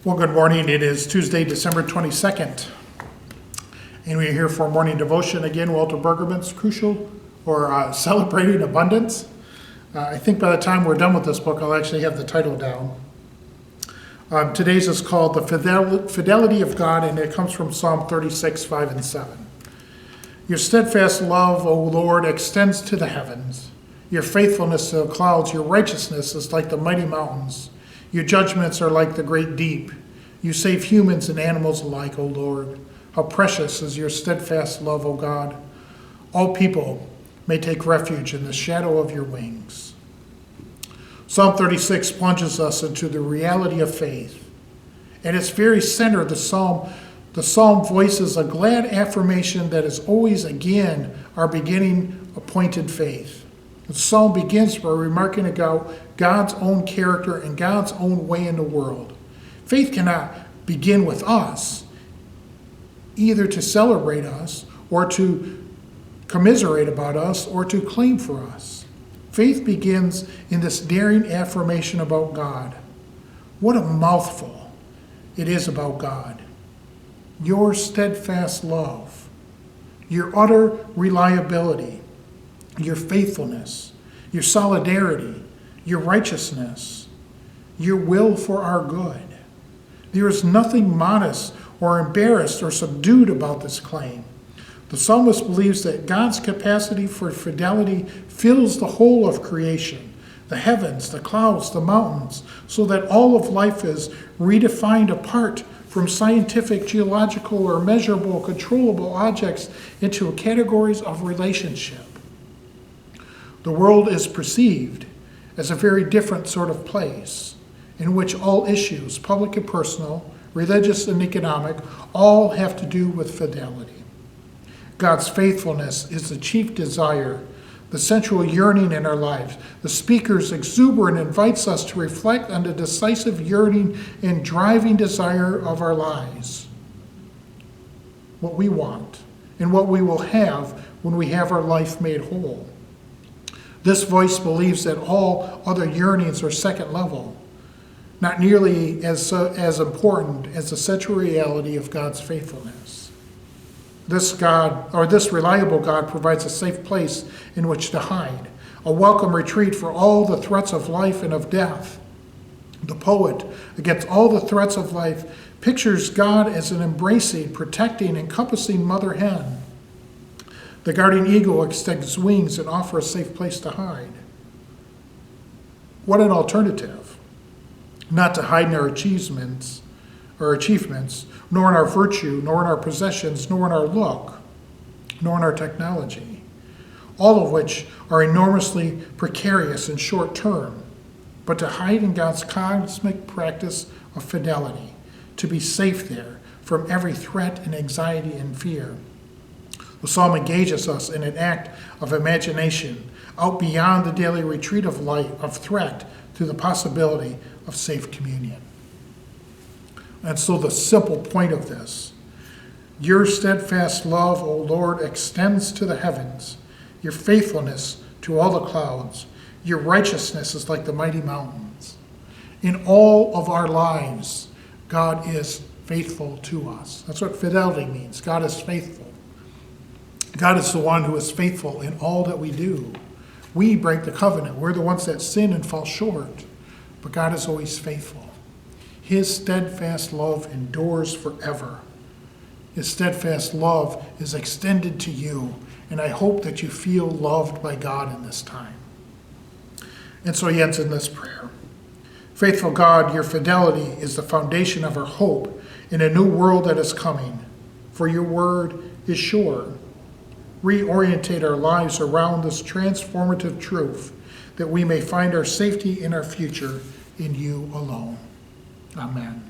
Well, good morning. It is Tuesday, December 22nd, and we're here for morning devotion. Again, Walter Bergerman's Crucial or Celebrating Abundance. I think by the time we're done with this book, I'll actually have the title down. Today's is called The Fidelity of God, and it comes from Psalm 36, 5 and 7. Your steadfast love, O Lord, extends to the heavens. Your faithfulness to the clouds, your righteousness is like the mighty mountains. Your judgments are like the great deep. You save humans and animals alike, O Lord. How precious is your steadfast love, O God. All people may take refuge in the shadow of your wings. Psalm 36 plunges us into the reality of faith. At its very center, the psalm voices a glad affirmation that is always again our beginning appointed faith. The psalm begins by remarking about God's own character and God's own way in the world. Faith cannot begin with us, either to celebrate us or to commiserate about us or to claim for us. Faith begins in this daring affirmation about God. What a mouthful it is about God. Your steadfast love, your utter reliability, your faithfulness, your solidarity, your righteousness, your will for our good. There is nothing modest or embarrassed or subdued about this claim. The psalmist believes that God's capacity for fidelity fills the whole of creation, the heavens, the clouds, the mountains, so that all of life is redefined apart from scientific, geological, or measurable, controllable objects into categories of relationship. The world is perceived as a very different sort of place in which all issues, public and personal, religious and economic, all have to do with fidelity. God's faithfulness is the chief desire, the central yearning in our lives. The speaker's exuberance invites us to reflect on the decisive yearning and driving desire of our lives. What we want and what we will have when we have our life made whole. This voice believes that all other yearnings are second level, not nearly as important as the central reality of God's faithfulness. This reliable God provides a safe place in which to hide, a welcome retreat for all the threats of life and of death. The poet, against all the threats of life, pictures God as an embracing, protecting, encompassing mother hen. The guardian eagle extends wings and offers a safe place to hide. What an alternative. Not to hide in our achievements, nor in our virtue, nor in our possessions, nor in our look, nor in our technology, all of which are enormously precarious and short-term, but to hide in God's cosmic practice of fidelity, to be safe there from every threat and anxiety and fear. The psalm engages us in an act of imagination out beyond the daily retreat of light, of threat, to the possibility of safe communion. And so the simple point of this, your steadfast love, O Lord, extends to the heavens, your faithfulness to all the clouds, your righteousness is like the mighty mountains. In all of our lives, God is faithful to us. That's what fidelity means. God is faithful. God is the one who is faithful in all that we do. We break the covenant. We're the ones that sin and fall short. But God is always faithful. His steadfast love endures forever. His steadfast love is extended to you. And I hope that you feel loved by God in this time. And so he ends in this prayer. Faithful God, your fidelity is the foundation of our hope in a new world that is coming. For your word is sure. Reorientate our lives around this transformative truth, that we may find our safety in our future in you alone. Amen.